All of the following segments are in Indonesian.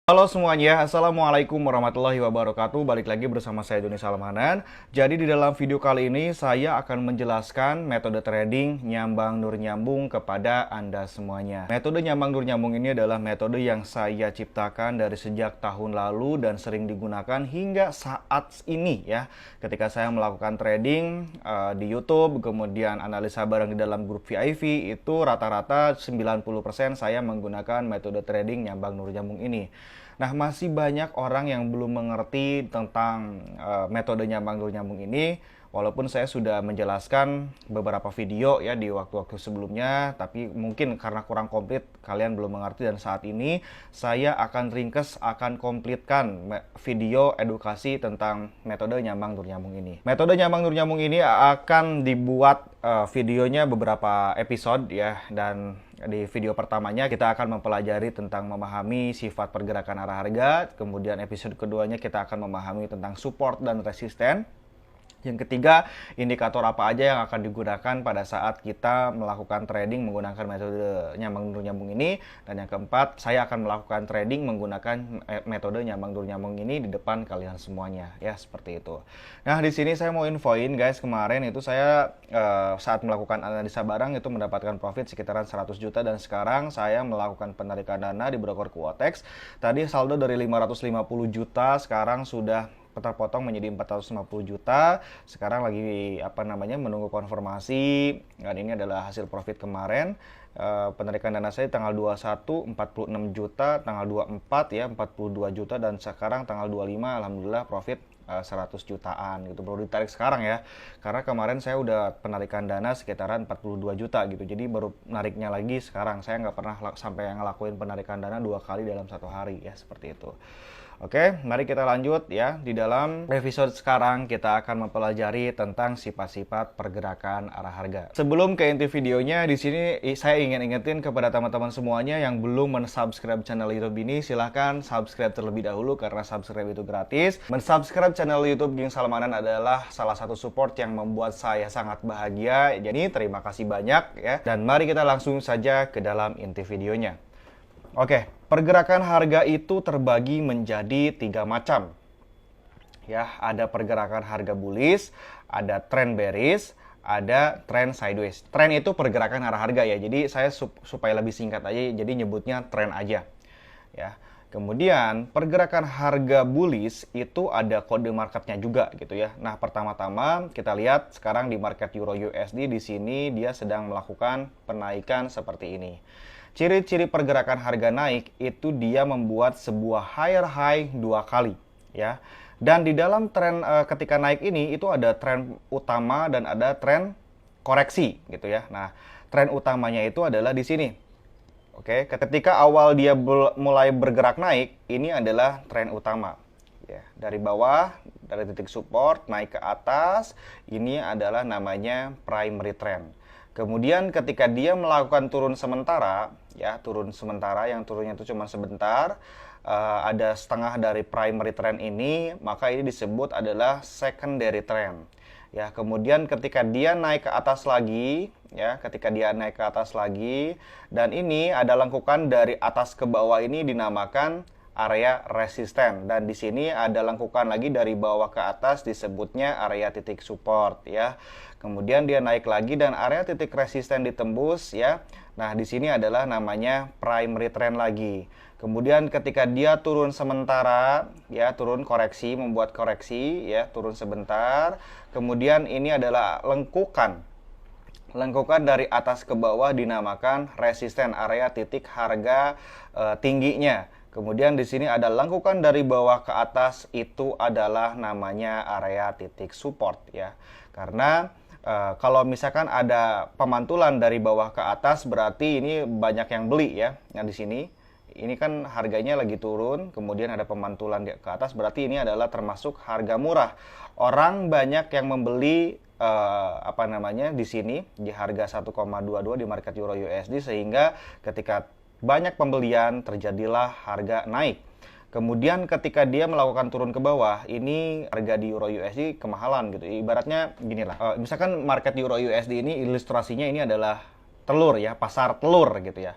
Halo semuanya, Assalamualaikum warahmatullahi wabarakatuh. Balik lagi bersama saya Doni Salmanan. Jadi di dalam video kali ini saya akan menjelaskan metode trading nyambang nur nyambung kepada Anda semuanya. Metode nyambang nur nyambung ini adalah metode yang saya ciptakan dari sejak tahun lalu dan sering digunakan hingga saat ini ya. Ketika saya melakukan trading di YouTube, kemudian analisa barang di dalam grup VIP, itu rata-rata 90% saya menggunakan metode trading nyambang nur nyambung ini. Nah, masih banyak orang yang belum mengerti tentang metode nyambang nur nyambung ini. Walaupun saya sudah menjelaskan beberapa video ya di waktu-waktu sebelumnya, tapi mungkin karena kurang komplit kalian belum mengerti, dan saat ini saya akan ringkes, akan komplitkan video edukasi tentang metode nyambang nur nyambung ini. Metode nyambang nur nyambung ini akan dibuat videonya beberapa episode ya, dan di video pertamanya kita akan mempelajari tentang memahami sifat pergerakan arah harga, kemudian episode keduanya kita akan memahami tentang support dan resisten. Yang ketiga, indikator apa aja yang akan digunakan pada saat kita melakukan trading menggunakan metode nyambang nur nyambung ini. Dan yang keempat, saya akan melakukan trading menggunakan metode nyambang nur nyambung ini di depan kalian semuanya. Ya, seperti itu. Nah, di sini saya mau infoin guys, kemarin itu saya saat melakukan analisa barang itu mendapatkan profit sekitaran 100 juta. Dan sekarang saya melakukan penarikan dana di broker Quotex. Tadi saldo dari 550 juta, sekarang sudah terpotong menjadi 450 juta. Sekarang lagi menunggu konfirmasi, dan ini adalah hasil profit kemarin. Penarikan dana saya tanggal 21 46 juta, tanggal 24 ya 42 juta, dan sekarang tanggal 25 alhamdulillah profit 100 jutaan gitu. Baru ditarik sekarang ya, karena kemarin saya udah penarikan dana sekitaran 42 juta gitu, jadi baru nariknya lagi sekarang. Saya nggak pernah sampai ngelakuin penarikan dana 2 kali dalam 1 hari ya, seperti itu. Oke, mari kita lanjut ya. Di dalam episode sekarang kita akan mempelajari tentang sifat-sifat pergerakan arah harga. Sebelum ke inti videonya, di sini saya ingin ingetin kepada teman-teman semuanya yang belum mensubscribe channel YouTube ini, silahkan subscribe terlebih dahulu karena subscribe itu gratis. Mensubscribe channel YouTube Ging Salmanan adalah salah satu support yang membuat saya sangat bahagia. Jadi terima kasih banyak ya. Dan mari kita langsung saja ke dalam inti videonya. Oke, pergerakan harga itu terbagi menjadi 3 macam. Ya, ada pergerakan harga bullish, ada trend bearish, ada trend sideways. Trend itu pergerakan arah harga ya. Jadi saya supaya lebih singkat aja, jadi nyebutnya trend aja. Ya. Kemudian pergerakan harga bullish itu ada kode marketnya juga gitu ya. Nah, pertama-tama kita lihat sekarang di market Euro USD, di sini dia sedang melakukan penaikan seperti ini. Ciri-ciri pergerakan harga naik itu dia membuat sebuah higher high 2 kali ya. Dan di dalam tren ketika naik ini itu ada tren utama dan ada tren koreksi gitu ya. Nah, tren utamanya itu adalah di sini. Oke, ketika awal dia mulai bergerak naik, ini adalah tren utama. Ya, dari bawah, dari titik support naik ke atas, ini adalah namanya primary trend. Kemudian ketika dia melakukan turun sementara, ya turun sementara yang turunnya itu cuma sebentar, ada setengah dari primary trend ini, maka ini disebut adalah secondary trend. Ya, kemudian ketika dia naik ke atas lagi, ya ketika dia naik ke atas lagi, dan ini ada lengkukan dari atas ke bawah, ini dinamakan area resisten, dan di sini ada lengkukan lagi dari bawah ke atas disebutnya area titik support ya. Kemudian dia naik lagi dan area titik resisten ditembus ya. Nah, di sini adalah namanya primary trend lagi. Kemudian ketika dia turun sementara ya, turun koreksi, membuat koreksi ya, turun sebentar. Kemudian ini adalah lengkukan. Lengkukan dari atas ke bawah dinamakan resisten, area titik harga tingginya. Kemudian di sini ada lengkukan dari bawah ke atas, itu adalah namanya area titik support ya. Karena kalau misalkan ada pemantulan dari bawah ke atas, berarti ini banyak yang beli ya. Nah, di sini ini kan harganya lagi turun, kemudian ada pemantulan ke atas, berarti ini adalah termasuk harga murah. Orang banyak yang membeli di sini di harga 1,22 di market Euro USD, sehingga ketika banyak pembelian terjadilah harga naik. Kemudian ketika dia melakukan turun ke bawah, ini harga di Euro USD kemahalan gitu. Ibaratnya gini lah, misalkan market Euro USD ini ilustrasinya ini adalah telur ya, pasar telur gitu ya.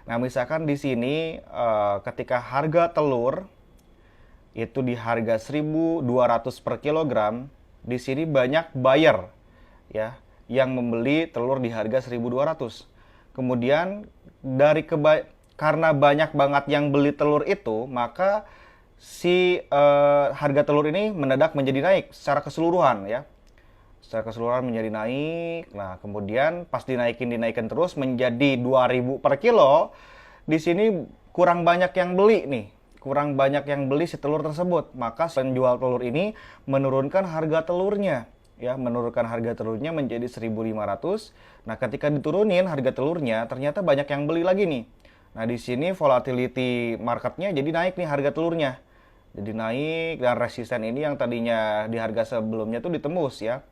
Nah, misalkan di sini ketika harga telur itu di harga 1.200 per kilogram, di sini banyak buyer ya yang membeli telur di harga 1.200. Kemudian karena banyak banget yang beli telur itu, maka si harga telur ini mendadak menjadi naik secara keseluruhan ya. Secara keseluruhan menjadi naik. Nah, kemudian pas dinaikin terus menjadi 2.000 per kilo. Di sini kurang banyak yang beli nih. Kurang banyak yang beli si telur tersebut. Maka penjual telur ini menurunkan harga telurnya. Ya, menurunkan harga telurnya menjadi 1.500. Nah, ketika diturunin harga telurnya, ternyata banyak yang beli lagi nih. Nah, di sini volatility marketnya jadi naik nih harga telurnya. Jadi naik dan resisten ini yang tadinya di harga sebelumnya tuh ditembus ya.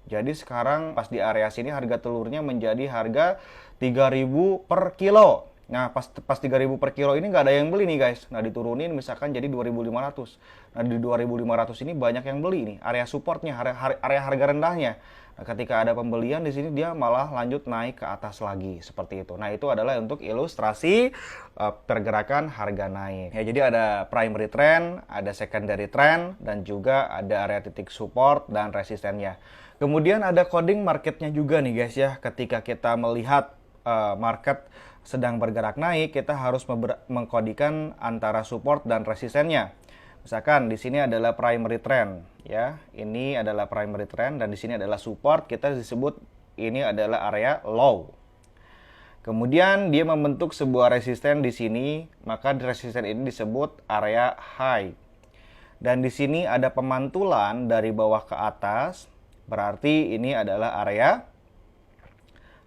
Jadi sekarang pas di area sini harga telurnya menjadi harga 3.000 per kilo. Nah, pas 3.000 per kilo ini nggak ada yang beli nih guys. Nah, diturunin misalkan jadi 2.500. Nah, di 2.500 ini banyak yang beli nih. Area supportnya, area harga rendahnya. Nah, ketika ada pembelian di sini dia malah lanjut naik ke atas lagi seperti itu. Nah, itu adalah untuk ilustrasi pergerakan harga naik. Ya, jadi ada primary trend, ada secondary trend, dan juga ada area titik support dan resistennya. Kemudian ada coding marketnya juga nih guys ya. Ketika kita melihat market sedang bergerak naik, kita harus mengkodikan antara support dan resistennya. Misalkan di sini adalah primary trend ya. Ini adalah primary trend dan di sini adalah support, kita disebut ini adalah area low. Kemudian dia membentuk sebuah resisten di sini, maka resisten ini disebut area high. Dan di sini ada pemantulan dari bawah ke atas, berarti ini adalah area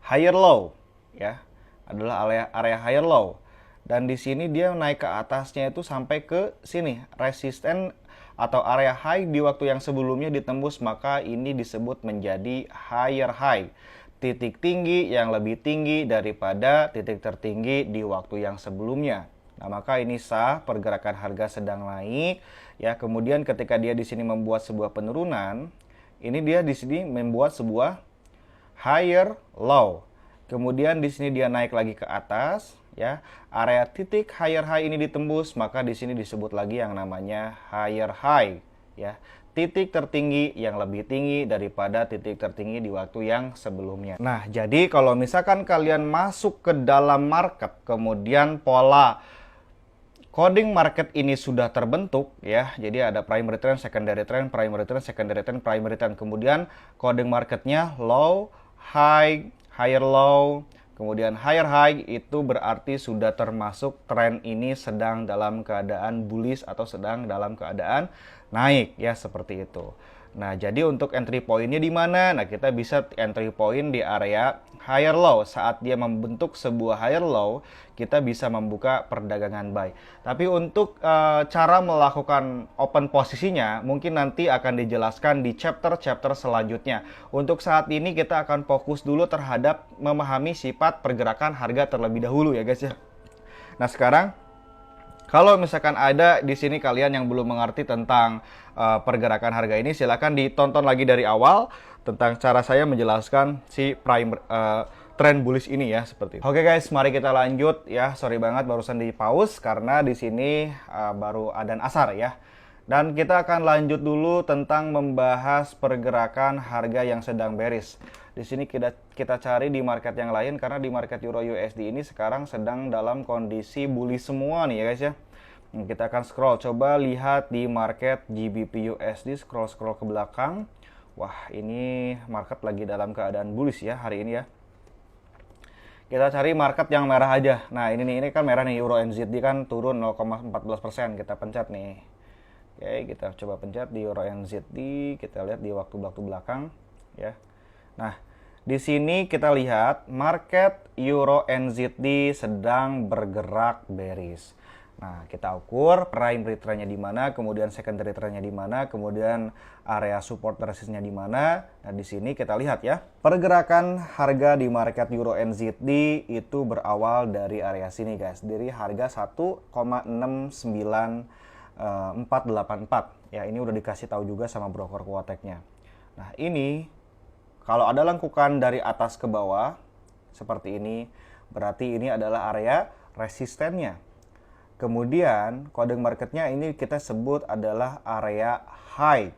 higher low ya. Adalah area higher low. Dan di sini dia naik ke atasnya itu sampai ke sini. Resisten atau area high di waktu yang sebelumnya ditembus, maka ini disebut menjadi higher high. Titik tinggi yang lebih tinggi daripada titik tertinggi di waktu yang sebelumnya. Nah, maka ini sah, pergerakan harga sedang naik ya. Kemudian ketika dia di sini membuat sebuah penurunan, ini dia di sini membuat sebuah higher low. Kemudian di sini dia naik lagi ke atas ya. Area titik higher high ini ditembus, maka di sini disebut lagi yang namanya higher high ya. Titik tertinggi yang lebih tinggi daripada titik tertinggi di waktu yang sebelumnya. Nah, jadi kalau misalkan kalian masuk ke dalam market, kemudian pola coding market ini sudah terbentuk ya. Jadi ada primary trend, secondary trend, primary trend, secondary trend, primary trend. Kemudian coding marketnya low, high, higher low, kemudian higher high, itu berarti sudah termasuk tren ini sedang dalam keadaan bullish atau sedang dalam keadaan naik ya, seperti itu. Nah, jadi untuk entry point-nya di mana? Nah, kita bisa entry point di area higher low. Saat dia membentuk sebuah higher low, kita bisa membuka perdagangan buy. Tapi untuk cara melakukan open posisinya, mungkin nanti akan dijelaskan di chapter-chapter selanjutnya. Untuk saat ini kita akan fokus dulu terhadap memahami sifat pergerakan harga terlebih dahulu ya guys ya. Nah, sekarang kalau misalkan ada di sini kalian yang belum mengerti tentang pergerakan harga ini, silakan ditonton lagi dari awal tentang cara saya menjelaskan si trend bullish ini ya, seperti itu. Oke guys, mari kita lanjut ya. Sorry banget barusan di pause karena di sini baru adzan asar ya. Dan kita akan lanjut dulu tentang membahas pergerakan harga yang sedang bearish. Di sini kita cari di market yang lain karena di market Euro USD ini sekarang sedang dalam kondisi bullish semua nih ya guys ya. Kita akan scroll, coba lihat di market GBP USD, scroll ke belakang. Wah, ini market lagi dalam keadaan bullish ya hari ini ya. Kita cari market yang merah aja. Nah, ini kan merah nih, Euro NZD kan turun 0,14%. Kita pencet nih. Oke, kita coba pencet di Euro NZD, kita lihat di waktu-waktu belakang ya. Nah, di sini kita lihat market Euro NZD sedang bergerak bearish. Nah, kita ukur primary trendnya di mana, kemudian secondary trendnya di mana, kemudian area support resistnya di mana. Nah, di sini kita lihat ya, pergerakan harga di market Euro NZD itu berawal dari area sini guys, dari harga 1,69484 ya. Ini udah dikasih tahu juga sama broker Quoteknya. Nah, ini kalau ada lengkukan dari atas ke bawah seperti ini, berarti ini adalah area resistennya. Kemudian kode marketnya ini kita sebut adalah area high.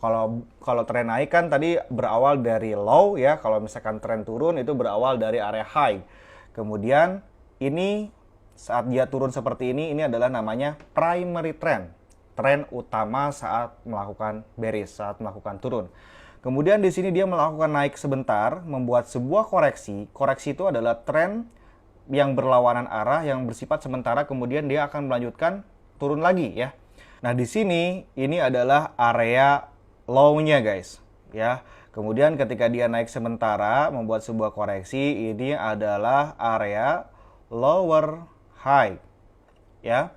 Kalau tren naik kan tadi berawal dari low ya. Kalau misalkan tren turun itu berawal dari area high. Kemudian ini saat dia turun seperti ini adalah namanya primary trend. Tren utama saat melakukan bearish, saat melakukan turun. Kemudian di sini dia melakukan naik sebentar, membuat sebuah koreksi. Koreksi itu adalah tren yang berlawanan arah, yang bersifat sementara, kemudian dia akan melanjutkan turun lagi ya. Nah, di sini ini adalah area low-nya guys, ya. Kemudian ketika dia naik sementara, membuat sebuah koreksi, ini adalah area lower high, ya.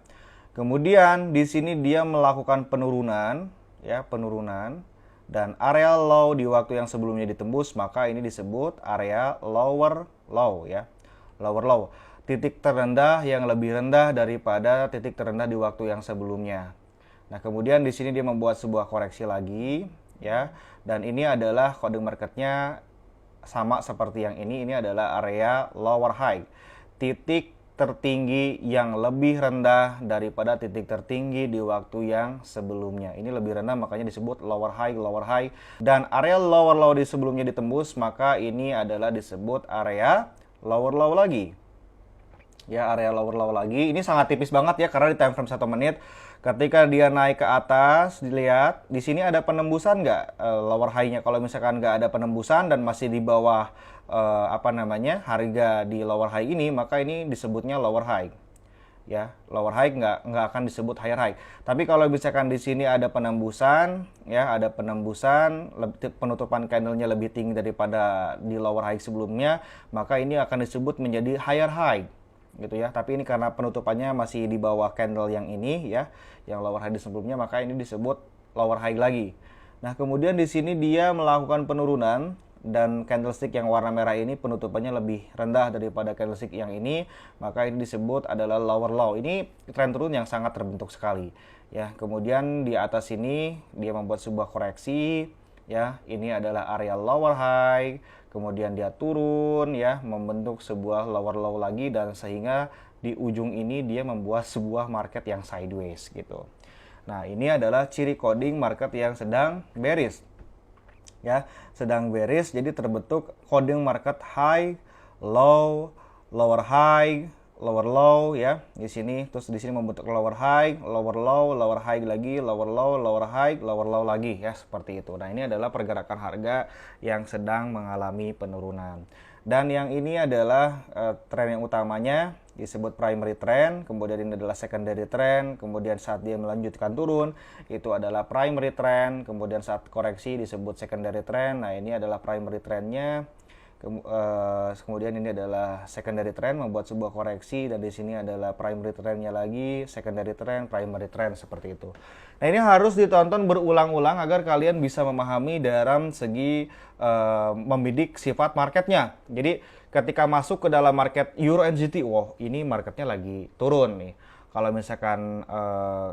Kemudian di sini dia melakukan penurunan, ya, penurunan. Dan area low di waktu yang sebelumnya ditembus, maka ini disebut area lower low ya. Lower low, titik terendah yang lebih rendah daripada titik terendah di waktu yang sebelumnya. Nah, kemudian di sini dia membuat sebuah koreksi lagi ya. Dan ini adalah kode marketnya sama seperti yang ini adalah area lower high. Titik tertinggi yang lebih rendah daripada titik tertinggi di waktu yang sebelumnya. Ini lebih rendah makanya disebut lower high, lower high. Dan area lower low di sebelumnya ditembus, maka ini adalah disebut area lower low lagi. Ya, area lower low lagi. Ini sangat tipis banget ya karena di time frame 1 menit. Ketika dia naik ke atas, dilihat di sini ada penembusan nggak lower high-nya. Kalau misalkan nggak ada penembusan dan masih di bawah harga di lower high ini, maka ini disebutnya lower high. Ya, lower high nggak akan disebut higher high. Tapi kalau misalkan di sini ada penembusan, ya ada penembusan, penutupan candlenya lebih tinggi daripada di lower high sebelumnya, maka ini akan disebut menjadi higher high. Gitu ya, tapi ini karena penutupannya masih di bawah candle yang ini ya, yang lower high di sebelumnya, maka ini disebut lower high lagi. Nah, kemudian di sini dia melakukan penurunan dan candlestick yang warna merah ini penutupannya lebih rendah daripada candlestick yang ini, maka ini disebut adalah lower low. Ini tren turun yang sangat terbentuk sekali ya. Kemudian di atas ini dia membuat sebuah koreksi ya. Ini adalah area lower high. Kemudian dia turun ya, membentuk sebuah lower low lagi, dan sehingga di ujung ini dia membuat sebuah market yang sideways gitu. Nah, ini adalah ciri coding market yang sedang bearish. Ya, sedang bearish, jadi terbentuk coding market high, low, lower high, lower low ya. Di sini terus di sini membentuk lower high, lower high lagi, lower low lagi ya, seperti itu. Nah, ini adalah pergerakan harga yang sedang mengalami penurunan. Dan yang ini adalah tren yang utamanya disebut primary trend, kemudian ini adalah secondary trend, kemudian saat dia melanjutkan turun itu adalah primary trend, kemudian saat koreksi disebut secondary trend. Nah, ini adalah primary trendnya. Kemudian ini adalah secondary trend, membuat sebuah koreksi, dan di sini adalah primary trendnya lagi, secondary trend, primary trend, seperti itu. Nah, ini harus ditonton berulang-ulang agar kalian bisa memahami dalam segi membidik sifat marketnya. Jadi ketika masuk ke dalam market Euro NZT, wow, ini marketnya lagi turun nih. Kalau misalkan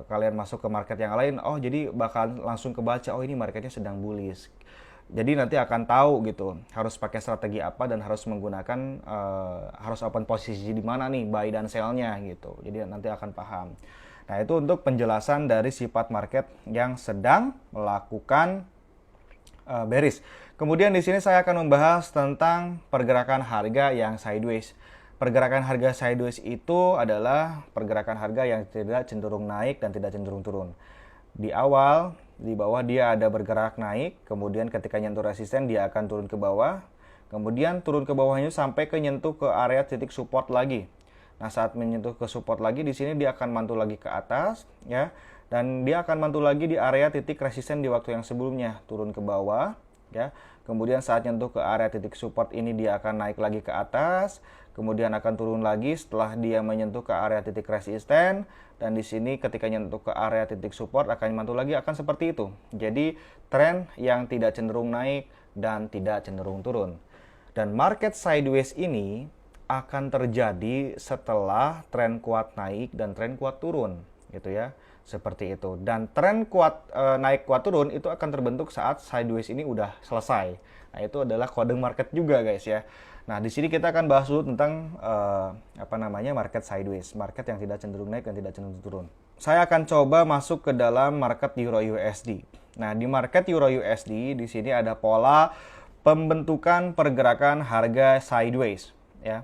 kalian masuk ke market yang lain, oh jadi bakal langsung kebaca, oh ini marketnya sedang bullish. Jadi nanti akan tahu gitu harus pakai strategi apa dan harus menggunakan harus open posisi di mana nih buy dan sell-nya gitu. Jadi nanti akan paham. Nah, itu untuk penjelasan dari sifat market yang sedang melakukan bearish. Kemudian di sini saya akan membahas tentang pergerakan harga yang sideways. Pergerakan harga sideways itu adalah pergerakan harga yang tidak cenderung naik dan tidak cenderung turun. Di awal, di bawah dia ada bergerak naik, kemudian ketika nyentuh resisten dia akan turun ke bawah, kemudian turun ke bawahnya sampai ke nyentuh ke area titik support lagi. Nah, saat menyentuh ke support lagi, di sini dia akan mantul lagi ke atas ya, dan dia akan mantul lagi di area titik resisten di waktu yang sebelumnya, turun ke bawah ya. Kemudian saat nyentuh ke area titik support ini dia akan naik lagi ke atas, kemudian akan turun lagi setelah dia menyentuh ke area titik resisten, dan di sini ketika nyentuh ke area titik support akan mantul lagi, akan seperti itu. Jadi tren yang tidak cenderung naik dan tidak cenderung turun. Dan market sideways ini akan terjadi setelah tren kuat naik dan tren kuat turun gitu ya. Seperti itu. Dan tren naik kuat turun itu akan terbentuk saat sideways ini udah selesai. Nah, itu adalah kode market juga guys ya. Nah, di sini kita akan bahas dulu tentang market sideways, market yang tidak cenderung naik dan tidak cenderung turun. Saya akan coba masuk ke dalam market Euro USD. Nah, di market Euro USD di sini ada pola pembentukan pergerakan harga sideways ya.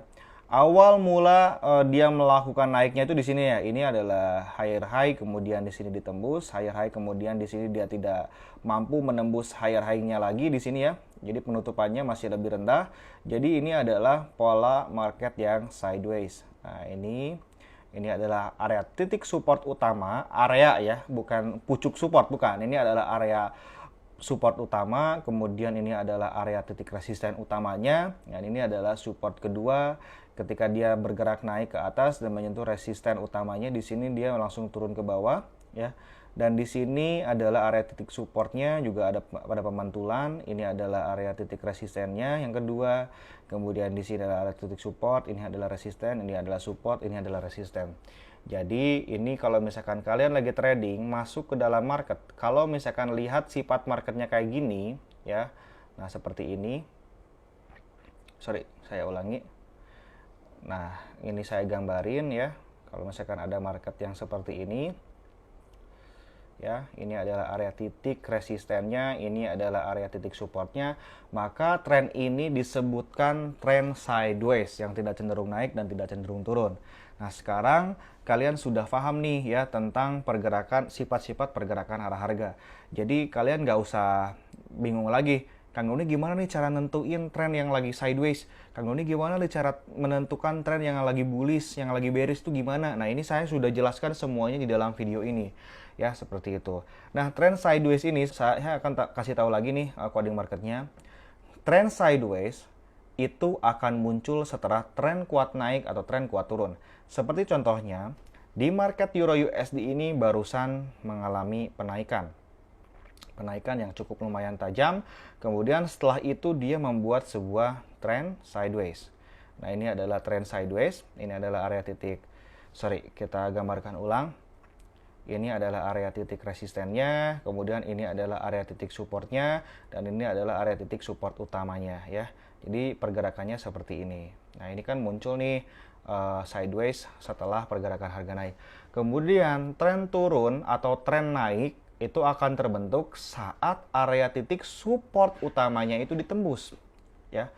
Awal mula dia melakukan naiknya itu di sini ya. Ini adalah higher high, kemudian di sini ditembus higher high, kemudian di sini dia tidak mampu menembus higher high-nya lagi di sini ya. Jadi penutupannya masih lebih rendah. Jadi ini adalah pola market yang sideways. Nah, ini adalah area titik support utama, area ya, bukan pucuk support, bukan. Ini adalah area support utama, kemudian ini adalah area titik resisten utamanya, dan ini adalah support kedua. Ketika dia bergerak naik ke atas dan menyentuh resisten utamanya, di sini dia langsung turun ke bawah, ya. Dan di sini adalah area titik supportnya, juga ada pemantulan. Ini adalah area titik resistennya yang kedua. Kemudian di sini adalah area titik support, ini adalah resisten, ini adalah support, ini adalah resisten. Jadi ini kalau misalkan kalian lagi trading masuk ke dalam market, kalau misalkan lihat sifat marketnya kayak gini, ya, nah seperti ini. Sorry, saya ulangi. Nah, ini saya gambarin ya. Kalau misalkan ada market yang seperti ini, ya, ini adalah area titik resistennya, ini adalah area titik supportnya, maka tren ini disebutkan tren sideways yang tidak cenderung naik dan tidak cenderung turun. Nah, sekarang kalian sudah paham nih ya tentang pergerakan, sifat-sifat pergerakan arah harga. Jadi kalian nggak usah bingung lagi, Kang Doni gimana nih cara nentuin tren yang lagi sideways? Kang Doni gimana nih cara menentukan tren yang lagi bullish, yang lagi bearish itu gimana? Nah, ini saya sudah jelaskan semuanya di dalam video ini. Ya, seperti itu. Nah, tren sideways ini saya akan kasih tahu lagi nih coding marketnya. Tren sideways itu akan muncul setelah tren kuat naik atau tren kuat turun. Seperti contohnya, di market Euro USD ini barusan mengalami penaikan yang cukup lumayan tajam. Kemudian setelah itu dia membuat sebuah tren sideways. Nah, ini adalah tren sideways. Ini adalah area titik. Sorry, kita gambarkan ulang. Ini adalah area titik resistennya. Kemudian ini adalah area titik supportnya. Dan ini adalah area titik support utamanya ya. Jadi pergerakannya seperti ini. Nah, ini kan muncul nih sideways setelah pergerakan harga naik. Kemudian tren turun atau tren naik itu akan terbentuk saat area titik support utamanya itu ditembus. Ya,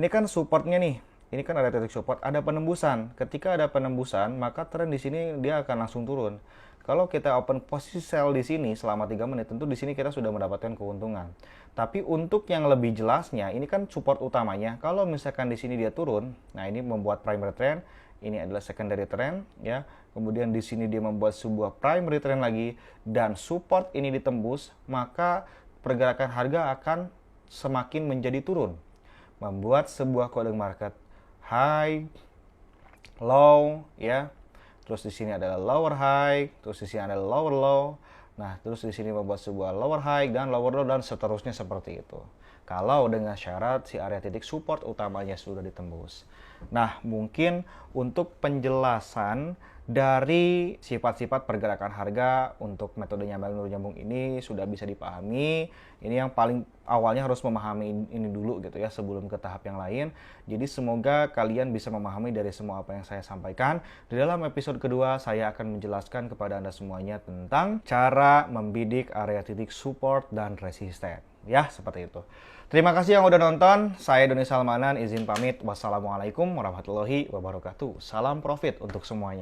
ini kan supportnya nih. Ini kan area titik support, ada penembusan. Ketika ada penembusan, maka tren di sini dia akan langsung turun. Kalau kita open posisi sell di sini selama 3 menit, tentu di sini kita sudah mendapatkan keuntungan. Tapi untuk yang lebih jelasnya, ini kan support utamanya. Kalau misalkan di sini dia turun, nah ini membuat primary trend, ini adalah secondary trend ya. Kemudian di sini dia membuat sebuah primary trend lagi dan support ini ditembus, maka pergerakan harga akan semakin menjadi turun. Membuat sebuah kode market high, low ya. Terus di sini adalah lower high, terus di sini adalah lower low. Nah, terus di sini membuat sebuah lower high dan lower low dan seterusnya seperti itu. Kalau dengan syarat si area titik support utamanya sudah ditembus. Nah, mungkin untuk penjelasan dari sifat-sifat pergerakan harga untuk metode nyambung ini sudah bisa dipahami. Ini yang paling awalnya harus memahami ini dulu gitu ya sebelum ke tahap yang lain. Jadi semoga kalian bisa memahami dari semua apa yang saya sampaikan. Di dalam episode kedua saya akan menjelaskan kepada Anda semuanya tentang cara membidik area titik support dan resisten. Ya, seperti itu. Terima kasih yang udah nonton. Saya Doni Salmanan izin pamit. Wassalamualaikum warahmatullahi wabarakatuh. Salam profit untuk semuanya.